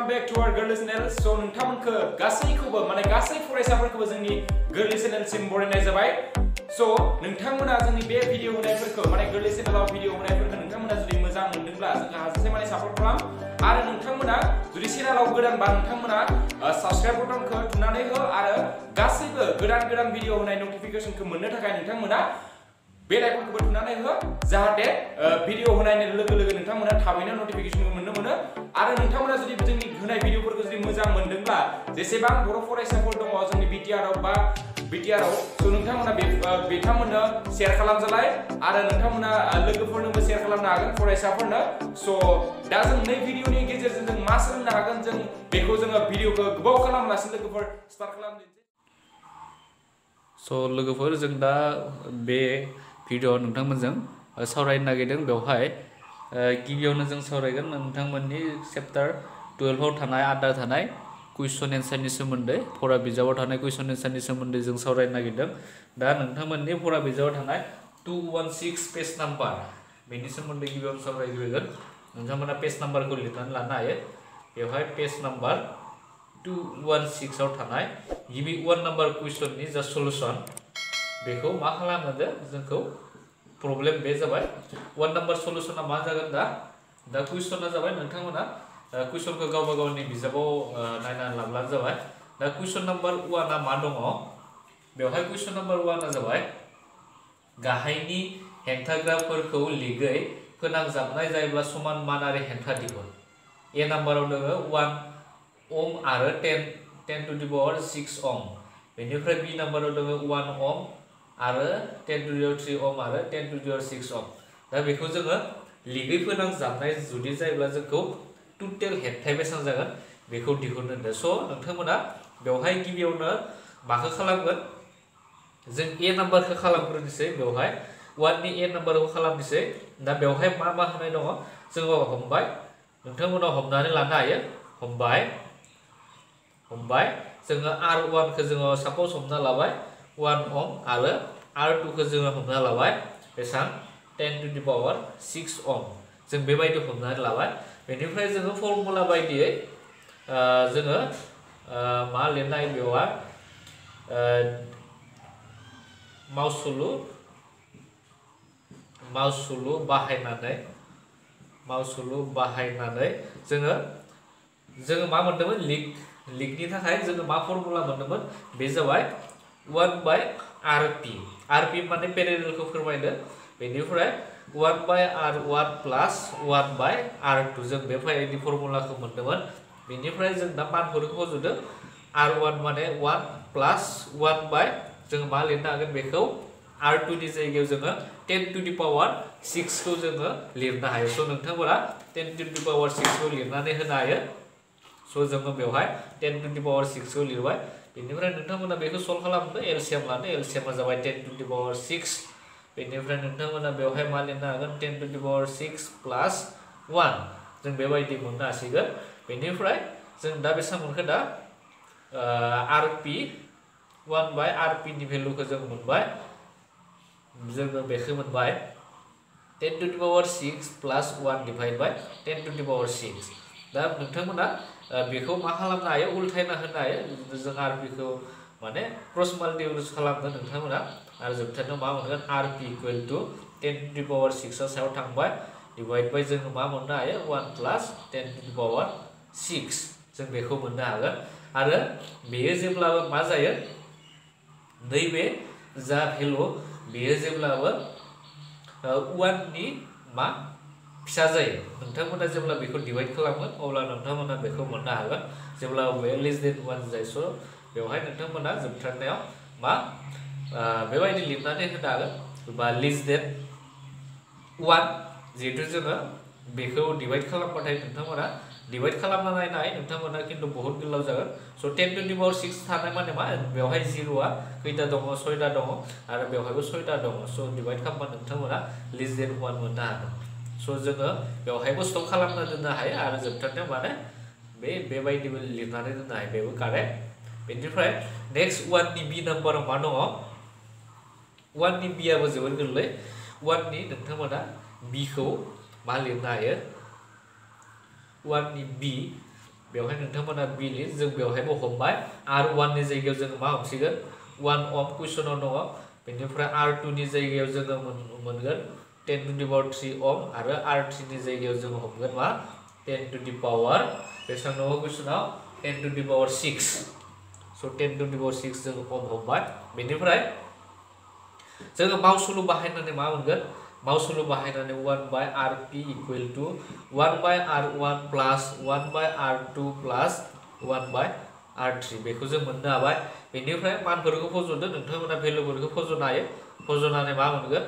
welcome back to our Girly channel. So नोंथांमोनखौ गासैखौबो माने गासै फरायसाफोरखौबो जोंनि Girly channel सिम बरायनाय जाबाय. So नोंथांमोना जोंनि बे भिडिअ होनायफोरखौ माने Girly channel आव भिडिअ होनायफोरखौ नोंथांमोना जुदि मोजां मोनदोंब्ला जोंखौ हाजासे माने सापर्ट खालाम आरो नोंथांमोना जुदि चेनेलाव गोदानबा नोंथांमोना साबस्क्राइब बटनखौ थुनानै हो आरो गासैबो गोदान भिडिअ होनाय नटिफिकेशनखौ मोननो थाखाय नोंथांमोना बेल आइकनखौ थुनानै हो जाहाथे भिडिअ होनायनि लोगो लोगो नोंथांमोना थाबैनो नटिफिकेशनखौ मोननो मोनो आरो नोंथांमोना जुदि जोंनि होनाय भिडिअफोरखौ जुदि मोजां मोनदोंब्ला जेसेबां बर' फरायसाफोर दङ जोंनि बिटिआर आव सो नोंथांमोना बिथांमोननो शेयार खालामजालाय आरो नोंथांमोना लोगोफोरनोबो शेयार खालामनो हागोन फरायसाफोरनो सो दा जों नै भिडिअनि गेजेरजों जों मा सोलोंनो हागोन जों बेखौ जोङो भिडिअखौ गोबाव खालामालासिनो लोगोफोर स्टार्ट खालामनोसै सो लोगोफोर जों दा बे भिडिअ नोंथांमोनजों सावरायनो नागिरदों बेवहाय गिबियावनो जों सावरायगोन नोंथांमोननि चैप्टार 12 आव थानाय आद्रा थानाय कुइसन एन्सारनि सोमोन्दै फरा बिजाबाव थानाय कुइसन एन्सारनि सोमोन्दै जों सावरायनो नागिरदों दा नोंथांमोननि फरा बिजाबाव थानाय 216 पेज नाम्बार बेनि सोमोन्दै गिबियावनो सावरायग्रोगोन नोंथांमोना पेज नाम्बारखौ लिरनानै लानो हायो बेवहाय पेज नाम्बार 216 आव थानाय गिबि 1 नाम्बार कुइसननि जा सलुशन बेखौ मा खालामनो जोंखौ प्रब्लेम बे जाबाय 1 नाम्बार सलुशना मा जागोन दा कुइसना जाबाय नोंथांमोना कुइसनखौ गावबा गावनि बिजाबाव नायनानै लाब्लानो जाबाय दा कुइसन नाम्बार 1 आ मा दङ बेवहाय कुइसन नाम्बार 1 आ जाबाय गाहायनि हेंथाग्राफोरखौ लिगै फोनांजाबनाय जायोब्ला समान मान आरो हेंथा दिहुन ए नाम्बाराव दङ 1 ओम आरो 10 to the power 6 ओम बेनिफ्राय बी नाम्बाराव दङ 1 ओम आरो 10 to the power 3 ओम आरो 10 to the power 6 ओम दा बेखौ जोङो लिगै फोनांजाबनाय जुदि जायोब्ला जोंखौ टोटल हेंथाया बेसेबां जागोन बेखौ दिहुननो होदों स' नोंथांमोना बेवहाय गिबियावनो माखौ खालामगोन जों ए नाम्बारखौ खालामग्रोनोसै बेवहाय 1 नि ए नाम्बारखौ खालामनोसै दा बेवहाय मा होनाय दङ जोङो हमबाय नोंथांमोना हमनानै लानो हायो हमबाय जोङो R1 खौ जोङो साप'ज हमना लाबाय 1 ओम आरो R2 खौ जोङो हमना लाबाय बेसेबां 10 to the power 6 ओम जों बेबायदि हमनानै लाबाय बेनिफ्राय जोङो फर्मुला बायदियै जोङो मा लिरनाय बेवहाय मावसुलु बाहायनानै जोङो मा मोनदोंमोन लिगनि थाखाय जोङो मा फर्मुला मोनदोंमोन बे जाबाय 1/rp माने पेरेललखौ फोरमायनो बेनिफ्राय 1/r1 प्लस 1/r2 जों बेबायदि फर्मुलाखौ मोनदोंमोन बेनिफ्राय जों दा मानफोरखौ होजुदों r1 माने 1 प्लस 1 बाय जों मा लिरनो हागोन बेखौ r2 नि जायगायाव जोङो 10 to the power 6 खौ जोङो लिरनो हायो स' नोंथांमोना 10 to the power 6 खौ लिरनानै होनो हायो स' जोङो बेवहाय 10 to the power 6 खौ लिरबाय बेनिफ्राय नोंथांमोना बेखौ सल्भ खालामनो एलसीएम लानो एलसीएमा जाबाय 10 to the power 6 बेनिफ्राय नोंथांमोना बेवहाय मा लिरनो हागोन 10 to the power 6 प्लस 1 जों बेबायदि मोननो हासिगोन बेनिफ्राय जों दा बेसेबां मोनखो दा rp 1/rp नि भेलुखौ जों मोनबाय जोङो बेखौ मोनबाय 10 to the power 6 plus 1 divide by 10 to the power 6 दा नोंथांमोना बेखौ मा खालामनो हायो उल्टायना होनो हायो जों rp खौ माने क्रस माल्टिप्लिकेशन खालामनो नोंथांमोना आरो जोबथारनायाव मा मोनगोन rp equal to 10 to the power 6 आ सायाव थांबाय डिवाइड बाय जों मा मोननो हायो 1 प्लस 10 to the power 6 जों बेखौ मोननो हागोन आरो बेयो जेब्लाबो मा जायो नैबे जा भेलु बेयो जेब्लाबो 1 नि मा फिसा जायो नोंथांमोना जेब्ला बेखौ डिवाइड खालामगोन अब्ला नोंथांमोना बेखौ मोननो हागोन जेब्ला बे लेस देन 1 जायो स' बेवहाय नोंथांमोना जोबथारनायाव मा बेबायदि लिरनानै होनो हागोन बा लेस देन 1 जिहेतु जोङो बेखौ डिवाइड खालामबाथाय नोंथांमोना डिवाइड खालामना नायनाय नोंथांमोना खिन्थु बहुत गोलाव जागोन स' 10 to the power 6 थानाय माने मा बेवहाय 0आ खैथा दङ 6टा दङ आरो बेवहायबो 6टा दङ स' डिवाइड खालामबा नोंथांमोना लेस देन 1 मोननो हागोन स' जोङो बेवहायबो स्टप खालामना दोननो हायो आरो जोबथारनायाव माने बेबायदिबो लिरनानै दोननो हायो बेबो कारेक्ट बेनिफ्राय नेक्स्ट 1 नि बी नाम्बाराव मा दङ 1 नि बी आबो जोबोर गोरलै 1 नि नोंथांमोना बी खौ मा लिरनो हायो 1 नि बी बेवहाय नोंथांमोना बि लिर जों बेवहायबो हमबाय R1 नि जायगायाव जों मा हमसिगोन 1 ओम कुइसनाव दङ बेनिफ्राय R2 नि जायगायाव जों मोनगोन 10 टु दि पावर 3 ओम आरो R3 नि जायगायाव जों हमगोन मा 10 टु दि पावर बेसेबां दङ कुइसनाव 10 to the power 6 so 10 to the power 6 जों ओम हमबाय बेनिफ्राय जों मावसुलु बाहायनानै मा मोनगोन मावसुलु बाहायनानै 1/rp equal to 1/r1 plus 1/r2 plus 1/r3 बेखौ जों मोननो हाबाय बेनिफ्राय मानफोरखौ फज'दो नोंथांमोना भेलुफोरखौ फज'नो हायो फज'नानै मा मोनगोन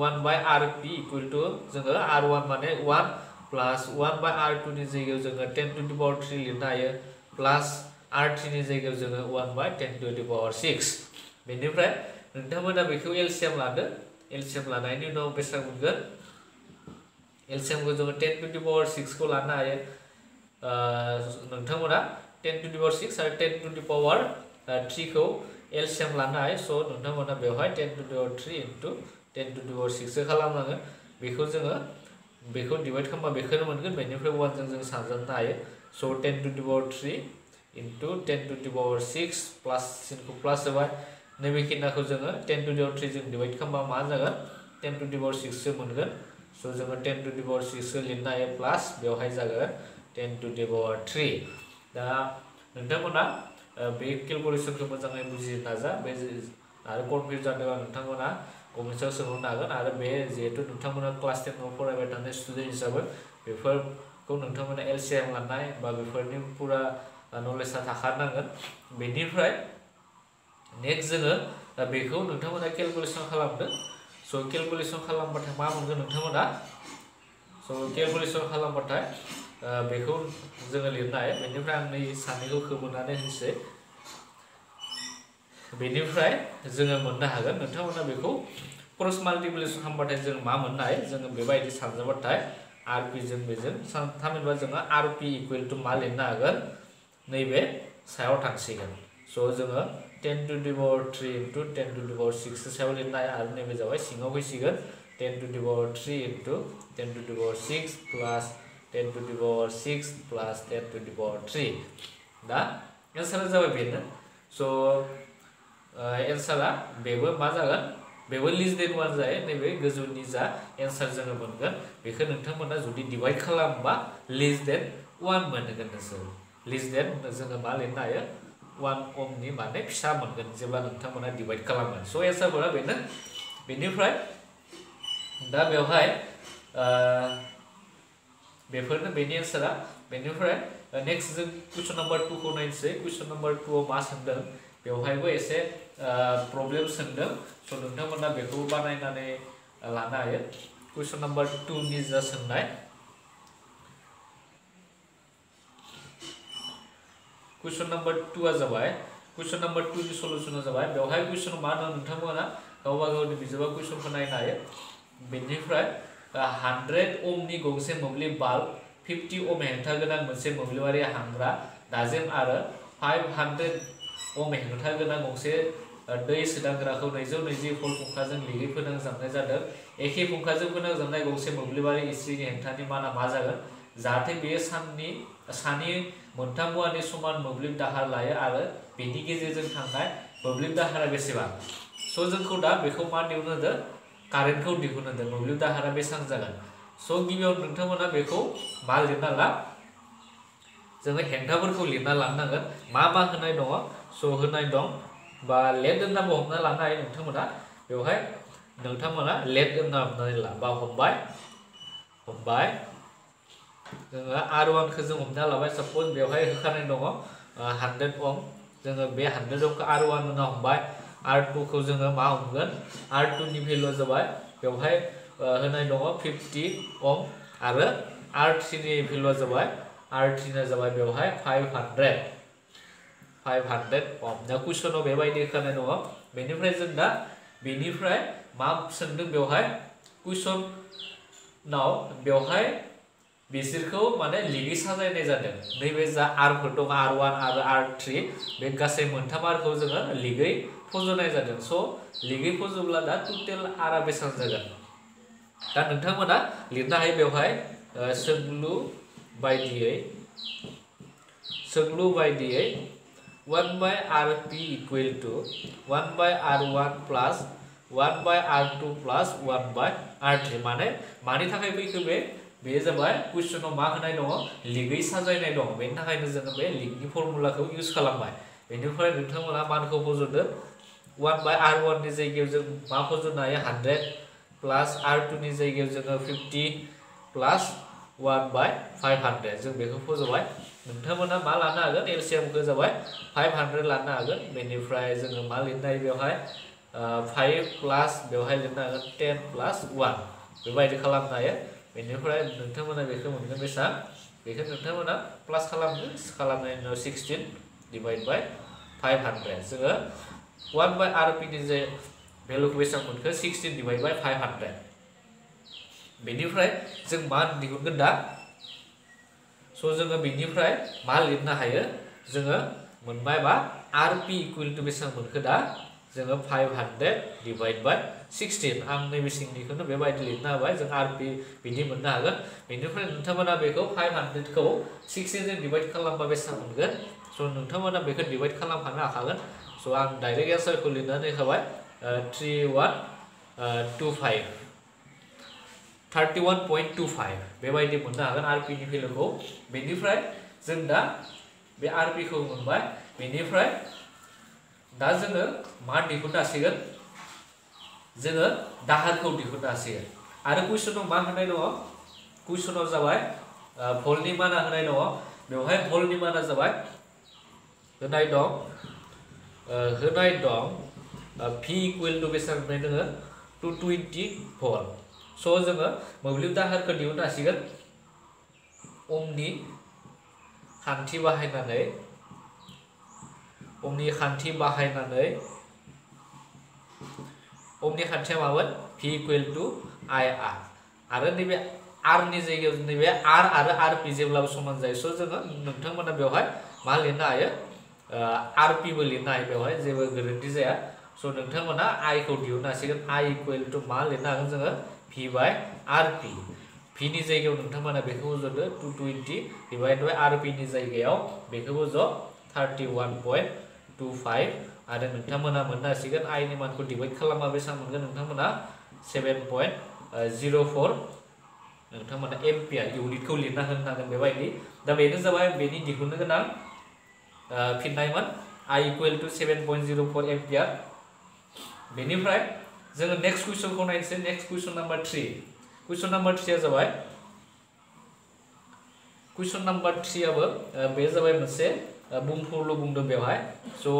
1/rp इक्वल टु जोङो r1 माने 1 प्लस 1/r2 नि जायगायाव जोङो 10 टु दि पावर 3 लिरनो हायो प्लस r3 नि जायगायाव जोङो 1/10 टु दि पावर 6 बेनिफ्राय नोंथांमोना बेखौ एलसीएम लादो एलसीएम लानायनि उनाव बेसेबां मोनगोन एलसीएमखौ जोङो 10 टु दि पावर 6 खौ लानो हायो नोंथांमोना 10 टु दि पावर 6 आरो 10 टु दि पावर 3 खौ एलसीएम लानो हायो सो नोंथांमोना बेवहाय 10 to the power 3 into 10 to the power 6 so खालामनांगोन बेखौ जोङो बेखौ डिवाइड खालामबा बेखौनो मोनगोन बेनिफ्राय 1 जों सानजाबनो हायो सो 10 to the power 3 into 10 to the power 6 plus सिनखौ प्लस होबाय नैबे खिनाखौ जोङो 10 टु दि पावर 3 जों डिवाइड खालामबा मा जागोन 10 टु दि पावर 6 सो मोनगोन सो जोङो 10 टु दि पावर 6 खौ लिरनो हायो प्लस बेवहाय जागोन 10 टु दि पावर 3 दा नोंथांमोना बे केलकुलेसनखौ मोजाङै बुजिनो नाजा बे आरो कनफ्यूज जादोंबा नोंथांमोना कमेन्टआव सोंहरनो हागोन आरो बे जिहेतु नोंथांमोना क्लास 10 आव फरायबाय थानाय स्टुडेन्ट हिसाबै बेफोरखौ नोंथांमोना एलसीएम लानाय बा बेफोरनि पुरा नलेजआ थाखानांगोन बेनिफ्राय नेक्स्ट जोङो बेखौ नोंथांमोना केलकुलेसन खालामदो सो केलकुलेसन खालामबाथाय मा मोनगोन नोंथांमोना सो केलकुलेसन खालामबाथाय बेखौ जोङो लिरनो हायो बेनिफ्राय आं नै सानैखौ खोबोनानै होनोसै बेनिफ्राय जोङो मोननो हागोन नोंथांमोना बेखौ क्रस माल्टिप्लिकेसन खालामबाथाय जों मा मोननो हायो जोङो बेबायदि सानजाबाथाय rp जों बेजों थामहिनबा जोङो rp इक्वल टु मा लिरनो हागोन नैबे सायाव थांसिगोन सो जोङो 10 to the power 3 into 10 to the power 6 सायाव लिरनो हायो आरो नैबे जाबाय सिङाव फैसिगोन 10 to the power 3 into 10 to the power 6 plus 10 to the power 6 plus 10 to the power 3 दा एन्सारा जाबाय बेनो सो एन्सारा बेबो मा जागोन बेबो लेस देन 1 जायो नैबे गोजौनि जा एन्सार जोङो मोनगोन बेखौ नोंथांमोना जुदि डिवाइड खालामबा लेस देन 1 मोनगोन नोंसोर लेस देन जोङो मा लिरनो हायो 1 ओमनि माने फिसा मोनगोन जेब्ला नोंथांमोना डिवाइड खालामगोन सो एन्सारफोरा बेनो बेनिफ्राय दा बेवहाय बेफोरनो बेनि एन्सारा बेनिफ्राय नेक्स्ट जों क्वेश्चन नम्बर 2 खौ नायनोसै क्वेश्चन नम्बर 2 आव मा सोंदों बेवहायबो एसे प्रब्लेम सोंदों सो नोंथांमोना बेखौ बानायनानै लानो हायो क्वेश्चन नम्बर 2 नि जा सोंनाय क्वेश्चन नम्बर 2 आ जाबाय क्वेश्चन नम्बर 2 नि सलुशना जाबाय बेवहाय क्वेश्चन मा दं नोंथांमोना गावबा गावनि बिजाबाव क्वेश्चनखौ नायनो हायो बेनिफ्राय 100 ओमनि गंसे मोब्लिब बाल्ब 50 ओम हेंथा गोनां मोनसे मोब्लिबारि हांग्रा दाजेम आरो 500 ओम हेंथा गोनां गंसे दै सोदांग्राखौ 220 भल्ट फुंखाजों लिगै फोनांजाबनाय जादों एखे फुंखाजों फोनांजाबनाय गंसे मोब्लिबारि इस्त्रिनि हेंथानि माना मा जागोन जाहाथे बेयो सानि मोनथाम मुवानि समान मोब्लिब दाहार लायो आरो बेनि गेजेरजों थांनाय मोब्लिब दाहारा बेसेबां सो जोंखौ दा बेखौ मा दिहुननो होदों कारेन्टखौ दिहुननो होदों मोब्लिब दाहारा बेसेबां जागोन सो गिबियाव नोंथांमोना बेखौ मा लिरना ला जोङो हेंथाफोरखौ लिरना लानांगोन मा होनाय दङ सो होनाय दं बा लेट होननाबो हमना लानो हायो नोंथांमोना बेवहाय नोंथांमोना लेट होनना हमनानै ला बा हमबाय जोङो R1 खौ जों हमना लाबाय सपोज बेवहाय होखानाय दङ 100 ओम जोङो बे 100 ओमखौ R1 होनना हमबाय R2 खौ जोङो मा हमगोन R2 नि भेलुआ जाबाय बेवहाय होनाय दङ 50 ओम आरो R3 नि भेलुआ जाबाय R3 ना जाबाय बेवहाय 500 ओम दा कुइसनाव बेबायदि होखानाय दङ बेनिफ्राय जों दा बेनिफ्राय मा सोंदों बेवहाय कुइसनाव बेवहाय बिसोरखौ माने लिगै साजायनाय जादों नैबे जा आरफोर दं R1 आरो R3 बे गासै मोनथाम आरखौ जोङो लिगै फज'नाय जादों सो लिगै फज'ब्ला दा टोटेल आरआ बेसेबां जागोन दा नोंथांमोना लिरनो हायो बेवहाय सोंलु बायदियै सोंलु बायदियै 1/rp equal to 1/r1 plus 1/r2 plus 1/r3 माने मानि थाखाय फैखो बे जाबाय कुइसनाव मा होनाय दङ लिगै साजायनाय दं बेनि थाखायनो जोङो बे लिगनि फर्मुलाखौ इउज खालामबाय बेनिफ्राय नोंथांमोना मानखौ फज'दो 1/r1 नि जायगायाव जों मा फज'नो हायो 100 प्लस r2 नि जायगायाव जोङो 50 प्लस 1/500 जों बेखौ फज'बाय नोंथांमोना मा लानो हागोन एलसीएमखौ जाबाय 500 लानो हागोन बेनिफ्राय जोङो मा लिरनो हायो बेवहाय 5 प्लस बेवहाय लिरनो हागोन 10 प्लस 1 बेबायदि खालामनो हायो बेनिफ्राय नोंथांमोना बेखौ मोनगोन बेसेबां बेखौ नोंथांमोना प्लास खालामनायनि उनाव 16 डिवाइड बाय 500 जोङो 1/rp नि जे भेलुखौ बेसेबां मोनखो 16 डिवाइड बाय 500 बेनिफ्राय जों मा दिहुनगोन दा स' जोङो बेनिफ्राय मा लिरनो हायो जोङो मोनबाय बा rp इक्वल टु बेसेबां मोनखो दा जोङो 500 डिवाइड बाय 16 आं नैबे सिंनिखौनो बेबायदि लिरनो हाबाय जों rp बिदि मोननो हागोन बेनिफ्राय नोंथांमोना बेखौ 500 खौ 16 जों डिवाइड खालामबा बेसेबां मोनगोन स' नोंथांमोना बेखौ डिवाइड खालामखानो हाखागोन स' आं डाइरेक्ट एन्सारखौ लिरनानै होबाय 31.25 बेबायदि मोननो हागोन rp नि भेलुखौ बेनिफ्राय जों दा बे rp खौ मोनबाय बेनिफ्राय दा जोङो मा दिहुननो हासिगोन जोङो दाहारखौ दिहुननो हासिगोन आरो कुइसनाव मा होनाय दङ कुइसनाव जाबाय भलनि माना होनाय दङ बेवहाय भलनि माना जाबाय होनाय दं v इक्वल टु बेसेबां होनाय दङ 220 भल्ट स' जोङो मोब्लिब दाहारखौ दिहुननो हासिगोन ohmनि खान्थि बाहायनानै ohmनि खान्थिया मामोन v इक्वल टु IR आरो नैबे r नि जायगायाव नैबे r आरो rp जेब्लाबो समान जायो स' जोङो नोंथांमोना बेवहाय मा लिरनो हायो rp बो लिरनो हायो बेवहाय जेबो गोरोन्थि जाया स' नोंथांमोना i खौ दिहुननो हासिगोन i इक्वल टु मा लिरनो हागोन जोङो v बाय rp v नि जायगायाव नोंथांमोना बेखौ बोज'दो 220 डिवाइड बाय rp नि जायगायाव बेखौ बोज' 31.25 आरो नोंथांमोना मोननो हासिगोन i नि मानखौ डिवाइड खालामबा बेसेबां मोनगोन नोंथांमोना 7.04 नोंथांमोना एम्पियार इउनिटखौ लिरना होनो हागोन बेबायदि दा बेनो जाबाय बेनि दिहुननो गोनां फिननायमोन i इक्वल टु 7.04 एम्पियार बेनिफ्राय जोङो नेक्स्ट कुइसनखौ नायनोसै next question number 3 question number 3 आ जाबाय कुइसन नाम्बार 3 आबो बे जाबाय मोनसे बुंफुरलु बुंदों बेवहाय स'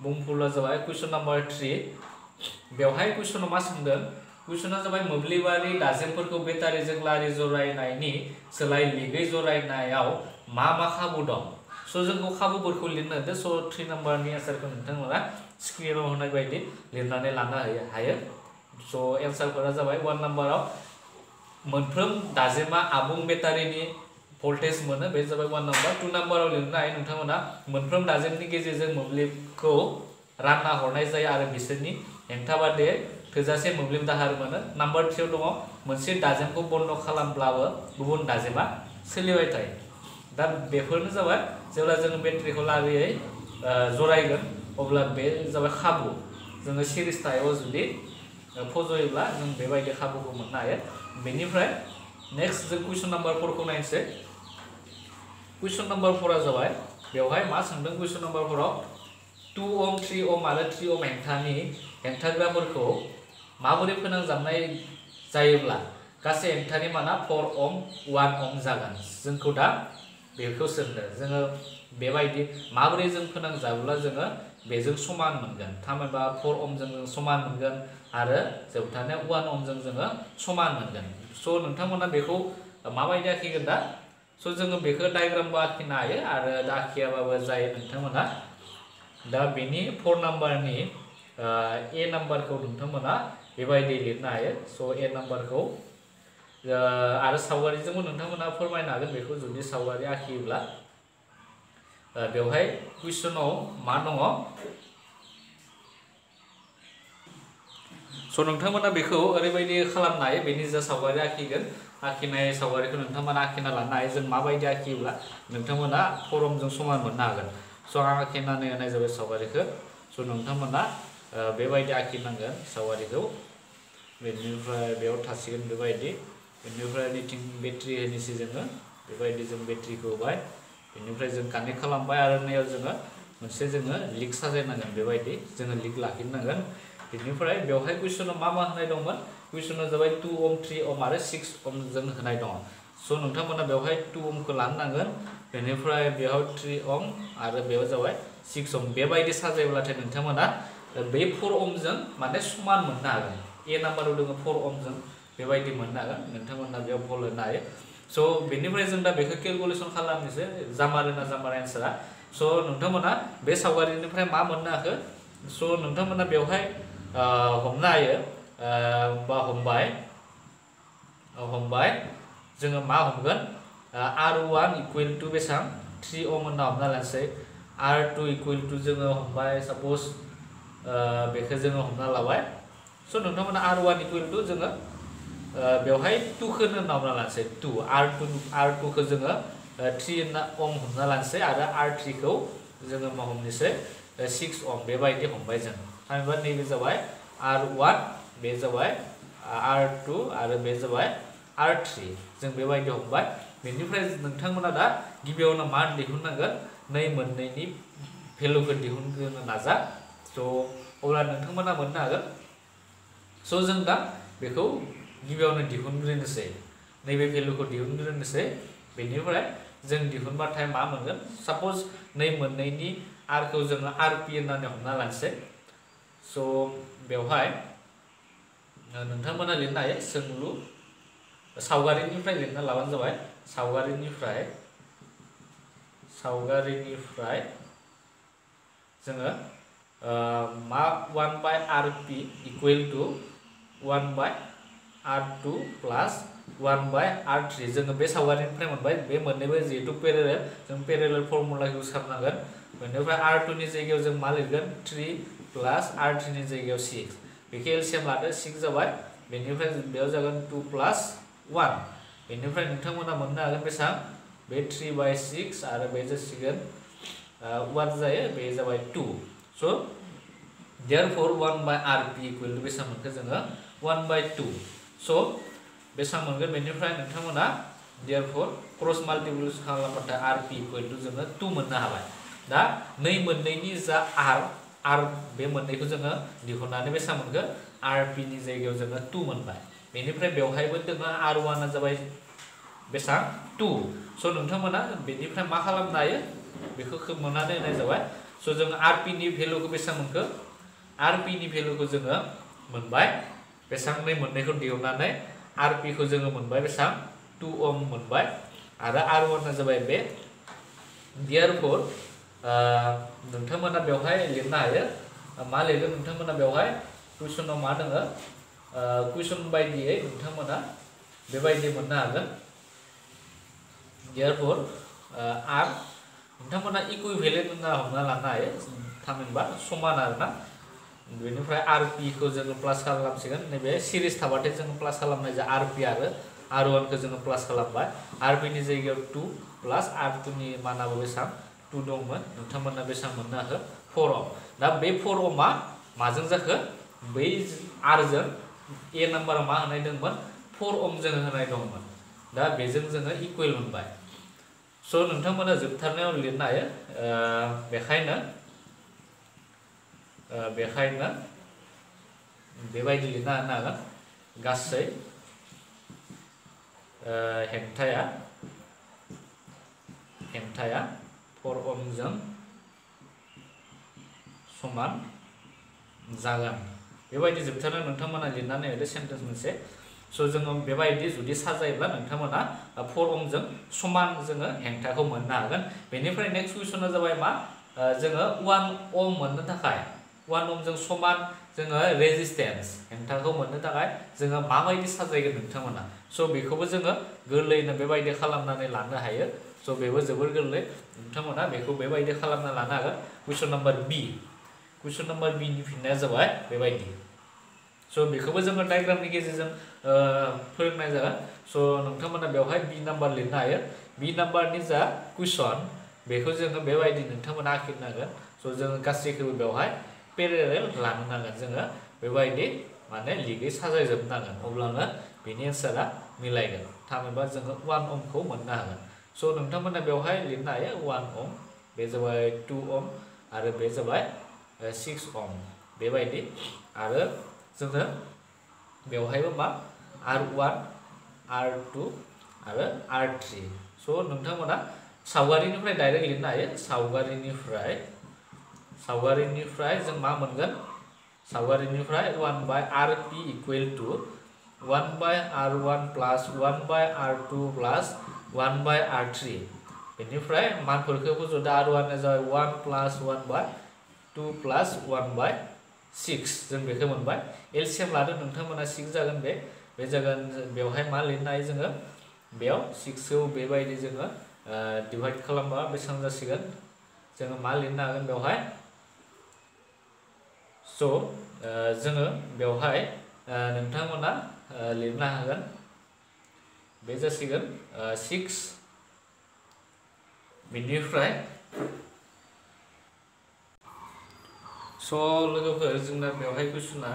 बुंफुरलुआ जाबाय कुइसन नाम्बार 3 बेवहाय कुइसनाव मा सोंदों कुइसना जाबाय मोब्लिबारि दाजेमफोरखौ बेटारिजों लारि जरायनायनि सोलाय लिगै जरायनायाव मा खाबु दं स' जोंखौ खाबुफोरखौ लिरनो होदो स' 3 नाम्बारनि एन्सारखौ नोंथांमोना स्क्रिनाव होनाय बायदि लिरनानै लानो हायो स' एन्सारफोरा जाबाय 1 नाम्बाराव मोनफ्रोम दाजेमा आबुं बेटारिनि भल्टेज मोनो बे जाबाय 1 नाम्बार 2 नाम्बाराव लिरनो हायो नोंथांमोना मोनफ्रोम दाजेमनि गेजेरजों मोब्लिबखौ रानना हरनाय जायो आरो बिसोरनि हेंथा बादि थोजासे मोब्लिब दाहार मोनो नाम्बार 3 आव दङ मोनसे दाजेमखौ बन्द खालामब्लाबो गुबुन दाजेमा सोलिबाय थायो दा बेफोरनो जाबाय जेब्ला जों बेटारिखौ लारियै जरायगोन अब्ला बे जाबाय खाबु जोङो सिरिस टाइपआव जुदि फज'योब्ला जों बेबायदि खाबुखौ मोननो हायो बेनिफ्राय नेक्स्ट जों कुइसन नाम्बार 4 खौ नायनोसै कुइसन नाम्बार 4 आ जाबाय बेवहाय मा सोंदों कुइसन नाम्बार 4 आव 2 ओम 3 ओम आरो 3 ओम हेंथाग्राफोरखौ माबोरै फोनांजाबनाय जायोब्ला गासै हेंथानि माना 4 ओम 1 ओम जागोन जोंखौ दा बेखौ सोंदों जोङो बेबायदि माबोरै जों फोनांजाबोब्ला जोङो बेजों समान मोनगोन थामहिनबा 4 ओम जों समान मोनगोन आरो जोबथारनायाव 1 ओम जोङो समान मोनगोन स' नोंथांमोना बेखौ माबायदि आखिगोन दा स' जोङो बेखौ डायग्रामबो आखिनो हायो आरो आखियाबाबो जायो नोंथांमोना दा बेनि 4 नाम्बारनि ए नाम्बारखौ नोंथांमोना बेबायदि लिरनो हायो स' ए नाम्बारखौ आरो सावगारिजोंबो नोंथांमोना फोरमायनो हागोन बेखौ जुदि सावगारि आखियोब्ला बेवहाय कुइसनाव मा दङ स' नोंथांमोना बेखौ ओरैबायदि खालामनो हायो बेनि जा सावगारि आखिगोन आखिनाय सावगारिखौ नोंथांमोना आखिना लानो हायो जों माबायदि आखियोब्ला नोंथांमोना फरमजों समान मोननो हागोन स' आं आखिनानै होनाय जाबाय सावगारिखौ स' नोंथांमोना बेबायदि आखिनांगोन सावगारिखौ बेनिफ्राय बेयाव थासिगोन बेबायदि बेनिफ्राय निथिं बेटारि होनोसै जोङो बेबायदि जों बेटारिखौ होबाय बेनिफ्राय जों कानेक्ट खालामबाय आरो नैयाव जोङो मोनसे जोङो लिक साजायनांगोन बेबायदि जोङो लिक लाखिनांगोन बेनिफ्राय बेवहाय कुइसनाव मा होनाय दंमोन कुइसना जाबाय 2 ओम 3 ओम आरो 6 ओम जों होनाय दङ स' नोंथांमोना बेवहाय 2 ओमखौ लानो नांगोन बेनिफ्राय बेयाव 3 ओम आरो बेयाव जाबाय 6 ओम बेबायदि साजायोब्लाथाय नोंथांमोना बे 4 ओमजों माने समान मोननो हागोन ए नाम्बाराव दङ 4 ओमजों बेबायदि मोननो हागोन नोंथांमोना बेयाव भल होनो हायो स' बेनिफ्राय जों दा बेखौ केलकुलेसन खालामनोसै जामारोना जामारा एन्सारा स' नोंथांमोना बे सावगारिनिफ्राय मा मोननो हाखो स' नोंथांमोना बेवहाय हमनो हायो बा हमबाय जोङो मा हमगोन R1 इकुवेल टु बेसेबां 3 ओम होनना हमना लानोसै R2 इकुवेल टु जोङो हमबाय साप'ज बेखौ जोङो हमना लाबाय स' नोंथांमोना R1 इकुवेल टु जोङो बेवहाय 2 खौ होनना हमना लानोसै 2 R2 खौ जोङो 3 ओम हमना लानोसै आरो R3 खौ जोङो मा हमनोसै 6 ओम बेबायदि हमबाय जों थामहिनबा नैबे जाबाय R1 बे जाबाय R2 आरो बे जाबाय R3 जों बेबायदि हमबाय बेनिफ्राय नोंथांमोना दा गिबियावनो मा दिहुननांगोन नै मोननैनि भेलुखौ दिहुननो नाजा स' अब्ला नोंथांमोना मोननो हागोन स' जों दा बेखौ गिबियावनो दिहुनग्रोनोसै नैबे भेलुखौ दिहुनग्रोनोसै बेनिफ्राय जों दिहुनबाथाय मा मोनगोन साप'ज नै मोननैनि आरखौ जोङो RP होननानै हमना लानोसै स' बेवहाय नोंथांमोना लिरनो हायो सोंलु सावगारिनिफ्राय लिरना लाबानो जाबाय सावगारिनिफ्राय जोङो मा 1/RP equal to 1/R2 plus 1/R3 जोङो बे सावगारिनिफ्राय मोनबाय बे मोननैबो जिहेतु पेरेलेल जों पेरेलेल फर्मुला इउज खालामनांगोन बेनिफ्राय R2 नि जायगायाव जों मा लिरगोन 3 प्लस R3 नि जायगायाव 6 बेखौ एलसिएम लादो 6 जाबाय बेनिफ्राय बेयाव जागोन 2 प्लस 1 बेनिफ्राय नोंथांमोना मोननो हागोन बेसेबां बे 3/6 आरो बे जासिगोन 1 जायो बे जाबाय 2 स' therefore 1/RP इकुवेल टु बेसेबां मोनखो जोङो 1/2 स' बेसेबां मोनगोन बेनिफ्राय नोंथांमोना therefore क्रस माल्टिप्लिकेसन खालामबाथाय RP इकुवेल टु जोङो 2 मोननो हाबाय दा नै मोननैनि जा R बे मोननैखौ जोङो दिहुननानै बेसेबां मोनगोन RP नि जायगायाव जोङो 2 मोनबाय बेनिफ्राय बेवहायबो जोङो R1 आ जाबाय बेसेबां 2 स' नोंथांमोना बेनिफ्राय मा खालामनो हायो बेखौ खोमोनानै होनाय जाबाय स' जोङो RP नि भेलुखौ बेसेबां मोनखो RP नि भेलुखौ जोङो मोनबाय बेसेबां नै मोननैखौ दिहुननानै RP खौ जोङो मोनबाय बेसेबां 2 ओम मोनबाय आरो R1 आ जाबाय बे therefore नोंथांमोना बेवहाय लिरनो हायो मा लिरगोन नोंथांमोना बेवहाय कुइसनाव मा दङ कुइसन बायदियै नोंथांमोना बेबायदि मोननो हागोन therefore R नोंथांमोना इकुइभेलेन्ट होनना हमना लानो हायो थामहिनबा समान आरोना बेनिफ्राय RP खौ जोङो प्लास खालामसिगोन नैबे सिरिज थाबाथाय जोङो प्लास खालामनाय जा RP आरो R1 खौ जोङो प्लास खालामबाय RP नि जायगायाव 2 प्लास R2 नि मानाबो बेसेबां 2 दंमोन नोंथांमोना बेसेबां मोननो हाखो 4 ओम दा बे 4 ओमआ माजों जाखो बै R जों ए नाम्बाराव मा होनाय दंमोन 4 ओम जों होनाय दंमोन दा बेजों जोङो इकुवेल मोनबाय स' नोंथांमोना जोबथारनायाव लिरनो हायो बेखायनो बेबायदि लिरना होनो हागोन गासै हेंथाया 4 ओमजों समान जागोन बेबायदि जोबथारनायाव नोंथांमोना लिरनानै होदो सेन्टेन्स मोनसे स' जोङो बेबायदि जुदि साजायोब्ला नोंथांमोना 4 ओमजों समान जोङो हेंथाखौ मोननो हागोन बेनिफ्राय नेक्स्ट कुइसना जाबाय मा जोङो 1 ओम मोननो थाखाय 1 ओमजों समान जोङो रेजिस्टेन्स हेंथाखौ मोननो थाखाय जोङो माबायदि साजायगोन नोंथांमोना स' बेखौबो जोङो गोरलैयैनो बेबायदि खालामनानै लानो हायो स' बेबो जोबोर गोरलै नोंथांमोना बेखौ बेबायदि खालामना लानो हागोन कुइसन नाम्बार बि नि फिननाया जाबाय बेबायदि स' बेखौबो जोङो डायग्रामनि गेजेरजों फोरोंनाय जागोन स' नोंथांमोना बेवहाय बि नाम्बार लिरनो हायो बि नाम्बारनि जा कुइसन बेखौ जोङो बेबायदि नोंथांमोना आखिनांगोन स' जोङो गासैखौबो बेवहाय पेरेरेल लानो नांगोन जोङो बेबायदि माने लिगै साजायजोबनांगोन अब्लानो बेनि एन्सारा मिलायगोन थामहिनबा जोङो 1 ohmखौ मोननो हागोन स' नोंथांमोना बेवहाय लिरनो हायो 1 ohm बे जाबाय 2 ohm आरो बे जाबाय 6 ohm बेबायदि आरो जोङो बेवहायबो मा R1 R2 आरो R3 स' नोंथांमोना सावगारिनिफ्राय डाइरेक्ट लिरनो हायो सावगारिनिफ्राय जों मा मोनगोन सावगारिनिफ्राय 1/rp equal to 1/r1 plus 1/r2 plus 1/r3 बेनिफ्राय मानफोरखौ फज'दो r1 जाबाय 1 प्लस 1/2 प्लस 1/6 जों बेखौ मोनबाय एलसीएम लादो नोंथांमोना 6 जागोन बे जागोन बेवहाय मा लिरनो हायो जोङो बेयाव 6 खौ बेबायदि जोङो डिवाइड खालामबा बेसेबां जासिगोन जोङो मा लिरनो हागोन बेवहाय स' जोङो बेवहाय नोंथांमोना लिरनो हागोन बे जासिगोन 6 बेनिफ्राय स' लोगोफोर जोंना बेवहाय कुइसना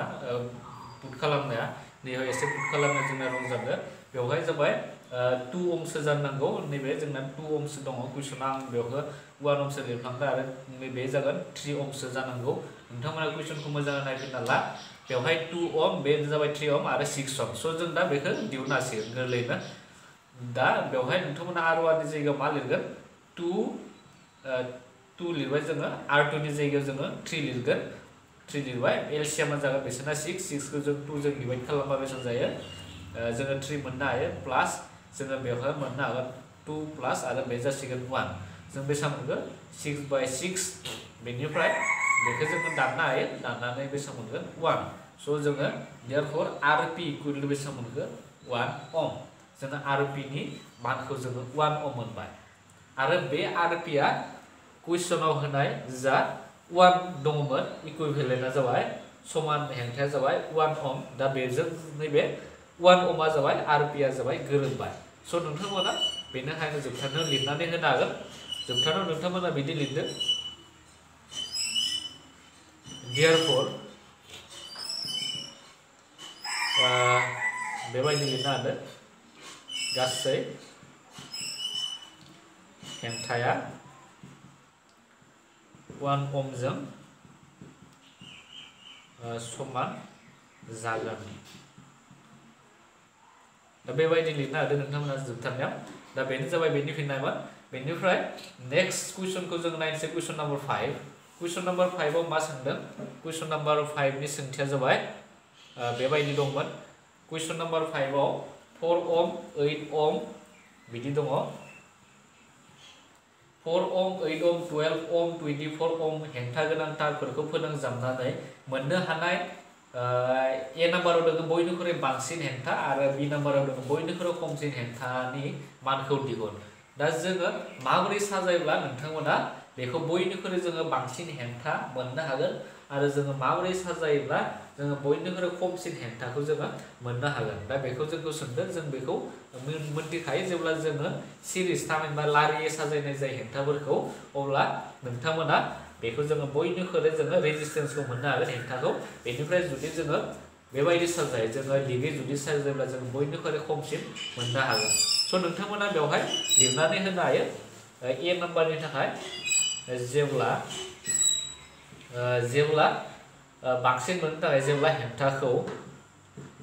पुट खालामनाया नैयाव एसे पुट खालामनो जोंना रं जादों बेवहाय जाबाय 2 ohmसो जानांगौ नैबे जोंना 2 ohmसो दङ कुइसना आं बेवहाय 1 ohmसो लिरफ्लांदों आरो नैबे जागोन 3 ohmसो जानांगौ नोंथांमोना कुइसनखौ मोजाङै नायफिनना ला बेवहाय 2 ohm बे जाबाय 3 ohm आरो 6 ohm स' जों दा बेखौ दिहुननो हासिगोन गोरलैनो दा बेवहाय नोंथांमोना R1 नि जायगायाव मा लिरगोन 2 लिरबाय जोङो R2 नि जायगायाव जोङो 3 लिरगोन 3 लिरबाय एलसीएम जागोन बेसेना 6 खौ जों 2 जों डिवाइड खालामबा बेसेबां जायो जोङो 3 मोननो हायो प्लास जोङो बेवहाय मोननो हागोन 2 प्लास आरो बे जासिगोन 1 जों बेसेबां मोनगोन 6/6 बेनिफ्राय बेखौ जोङो दाननो हायो दाननानै बेसेबां मोनगोन 1 स' जोङो therefore rp इक्वल टु बेसेबां मोनगोन 1 ohm जोङो rp नि मानखौ जोङो 1 ohm मोनबाय आरो बे rp आ कुइसनाव होनाय जा 1 दङमोन इकुइभेलेन्टआ जाबाय समान हेंथाया जाबाय 1 ohm दा बेजों नैबे 1 ohm आ जाबाय rp आ जाबाय गोरोबबाय स' नोंथांमोना बेनिखायनो जोबथारनायाव लिरनानै होनो हागोन जोबथारनायाव नोंथांमोना बिदि लिरदो therefore बेबायदि लिरनो हादों गासै हेंथाया 1 ohmजों समान जागोन दा बेबायदि लिरनो हादों नोंथांमोना जोबथारनायाव दा बेनो जाबाय बेनि फिननायमोन बेनिफ्राय नेक्स्ट कुइसनखौ जों नायनोसै कुइसन नम्बर 5 कुइसन नम्बर 5 आव मा सोंदों कुइसन नम्बर 5 नि सोंथिया जाबाय बेबायदि दंमोन कुइसन नम्बर 5 आव 4 ohm 8 ohm बिदि दङ 4 ohm 8 ohm 12 ohm 24 ohm हेंथा गोनां तारफोरखौ फोनांजाबनानै मोननो हानाय ए नाम्बाराव दङ बयनिख्रुइ बांसिन हेंथा आरो बि नाम्बाराव दङ बयनिख्रुइ खमसिन हेंथानि मानखौ दिहुन दा जोङो माबोरै साजायब्ला नोंथांमोना बेखौ बयनिख्रुइ जोङो बांसिन हेंथा मोननो हागोन आरो जोङो माबोरै साजायोब्ला जोङो बयनिख्रुइ खमसिन हेंथाखौ जोङो मोननो हागोन दा बेखौ जोंखौ सोंदों जों बेखौ मोनथिखायो जेब्ला जोङो सिरिज थामहिनबा लारियै साजायनाय जाय हेंथाफोरखौ अब्ला नोंथांमोना बेखौ जोङो बयनिख्रुइ जोङो रेजिस्टेन्सखौ मोननो हागोन हेंथाखौ बेनिफ्राय जुदि जोङो बेबायदि साजायो जोङो लिगै जुदि साजायोब्ला जोङो बयनिख्रुइ खमसिन मोननो हागोन स' नोंथांमोना बेवहाय लिरनानै होनो हायो ए नाम्बारनि थाखाय जेब्ला बांसिन मोननो थाखाय जेब्ला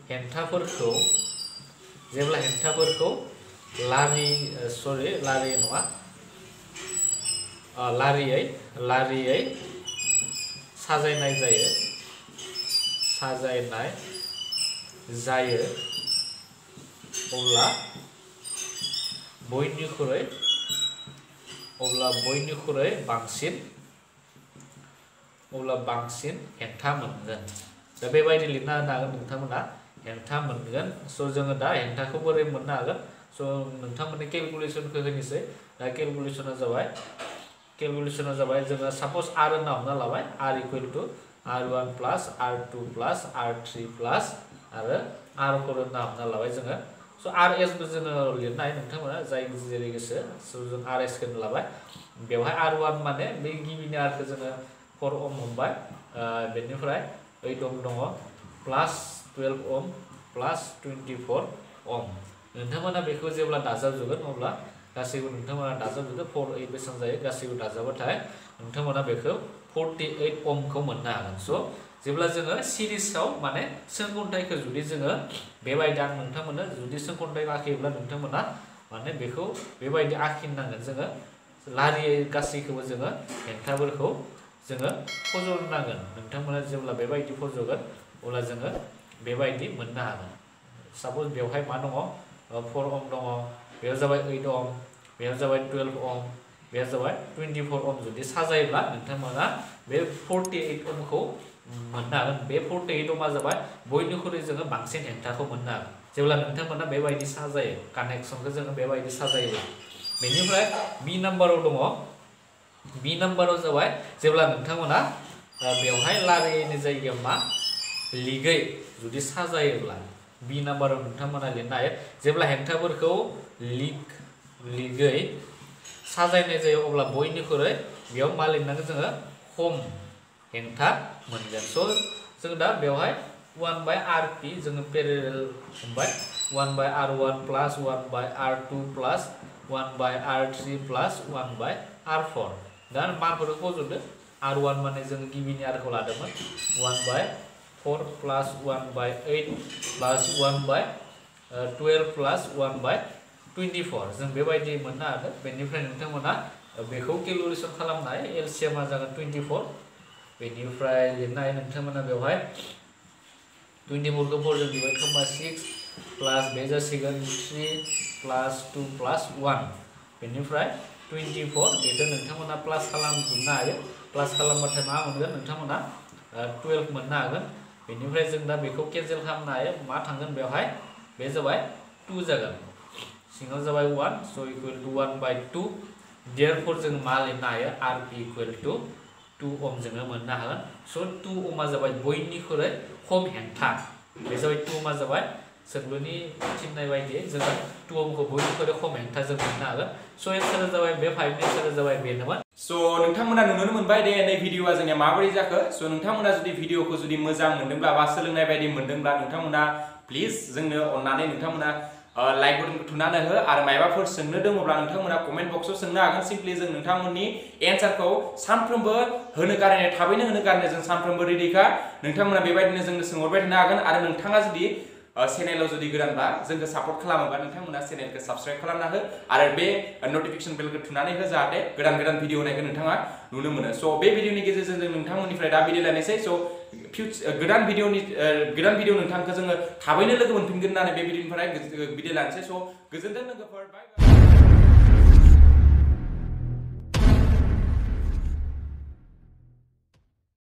हेंथाफोरखौ लारियै साजायनाय जायो अब्ला बयनिख्रुइ बांसिन हेंथा मोनगोन दा बेबायदि लिरना होनो हागोन नोंथांमोना हेंथा मोनगोन स' जोङो दा हेंथाखौ बोरै मोननो हागोन स' नोंथांमोननि केलकुलेसनखौ होनोसै दा केलकुलेसना जाबाय जोङो साप'ज आर होनना हमना लाबाय R equal to R1 plus R2 plus R3 plus आरो R4 होनना हमना लाबाय जोङो स RS बो जोङो लिरनाय नोंथांमोना जाय जेरै गोसो स जों RS खौ लाबाय बेवहाय R1 माने बे गिबिनि R खौ जोङो 4 ओम हमबाय बेनिफ्राय 8 ओम दङ प्लस 12 ओम प्लस 24 ओम नोंथांमोना बेखौ जेब्ला दाजाबजोबगोन अब्ला गासैबो नोंथांमोना दाजाबजोबदो 4 8 बेसेबां जायो गासैबो दाजाबाथाय नोंथांमोना बेखौ 48 ओम खौ मोननो हागोन स जेब्ला जोङो सिरिजआव माने सोंखन्थाइखौ जुदि जोङो बेबायदि आं नोंथांमोना जुदि सोंखन्थाइ आखियोब्ला नोंथांमोना माने बेखौ बेबायदि आखिनांगोन जोङो लारियै गासैखौबो जोङो हेंथाफोरखौ जोङो फज'नांगोन नोंथांमोना जेब्ला बेबायदि फज'गोन अब्ला जोङो बेबायदि मोननो हागोन साप'ज बेवहाय मा दङ 4 ओम दङ बेयाव जाबाय 8 ओम बेयाव जाबाय 12 ओम बेयाव जाबाय 24 ओम जुदि साजायोब्ला नोंथांमोना बे 48 ओम खौ मोननो हागोन बे 48 ओमआ जाबाय बयनिख्रुइ जोङो बांसिन हेंथाखौ मोननो हागोन जेब्ला नोंथांमोना बेबायदि साजायो कानेक्सनखौ जोङो बेबायदि साजायोब्ला बेनिफ्राय बी नाम्बाराव दङ बी नाम्बाराव जाबाय जेब्ला नोंथांमोना बेवहाय लारिनि जायगायाव मा लिगै जुदि साजायोब्ला बी नाम्बाराव नोंथांमोना लिरनो हायो जेब्ला हेंथाफोरखौ लिगै साजायनाय जायो अब्ला बयनिख्रुइ बेयाव मा लिरनांगोन जोङो खम हेंथा मोनगोन स जों दा बेवहाय 1/RP जोङो पेरेलल हमबाय 1/R1 plus 1/R2 plus 1/R3 plus 1/R4 दा मानफोरखौ फज'दो R1 माने जों गिबिनि R खौ लादोंमोन 1/4 प्लस 1/8 प्लस 1/12 प्लस 1/24 जों बेबायदि मोननो हादों बेनिफ्राय नोंथांमोना बेखौ केलकुलेसन खालामनो हायो एलसीएम आ जागोन 24 बेनिफ्राय लिरनो हायो नोंथांमोना बेवहाय 24 खौ 4 जों डिवाइड खालामबा 6 प्लस बे जासिगोन 3 प्लस 2 प्लस 1 बेनिफ्राय 24 बेखौ नोंथांमोना प्लास खालामजोबनो हायो प्लास खालामबाथाय मा मोनगोन नोंथांमोना 12 मोननो हागोन बेनिफ्राय जों दा बेखौ केन्सेल खालामनो हायो मा थांगोन बेवहाय बे जाबाय 2 जागोन सिङाव जाबाय 1 स इक्वल टु 1/2 देयरफोर जों मा लिरनो हायो RP इक्वल टु 2 ओम जोङो मोननो हागोन स 2 ओमआ जाबाय बयनिख्रुइ खम हेंथा बे जाबाय 2 ओमआ जाबाय सोंलुनि थिननाय बायदियै जोङो 2 ओमखौ बयनिख्रुइ खम हेंथा जों मोननो हागोन स एन्सारा जाबाय बे 5 नि एन्सारा जाबाय बेनोमोन स नोंथांमोना नुनो मोनबाय दे नै भिडिअआ जोंनिया माबोरै जाखो स नोंथांमोना जुदि भिडिअखौ जुदि मोजां मोनदोंब्ला बा सोलोंनाय बायदि मोनदोंब्ला नोंथांमोना प्लिज जोंनो अननानै नोंथांमोना लाइक बटनखौ थुनानै हो आरो मायबाफोर सोंनो दङब्ला नोंथांमोना कमेन्ट बक्सआव सोंनो हागोन सिम्पली जों नोंथांमोननि एन्सारखौ सानफ्रोमबो होनो गारनाय थाबैनो होनो गारनाय जों सानफ्रोमबो रेडिखा नोंथांमोना बेबायदिनो जोंनो सोंहरबाय थानो हागोन आरो नोंथाङा जुदि चेनेलाव जुदि गोदानबा जोंखौ सापर्ट खालामोबा नोंथांमोना चेनेलखौ साबस्क्राइब खालामना हो आरो बे नटिफिकेशन बेलखौ थुनानै हो जाहाथे गोदान गोदान भिडिअ होनायखौ नोंथाङा नुनो मोनो स बे भिडिअनि गेजेरजों जों नोंथांमोननिफ्राय दा बिदाय लानोसै स गोदान भिडिअ नोंथांखौ जोङो थाबैनो लोगो मोनफिनगोन होननानै बे भिडिअनिफ्राय बिदाय लानोसै स गोजोनथों लोगोफोर बाय बाय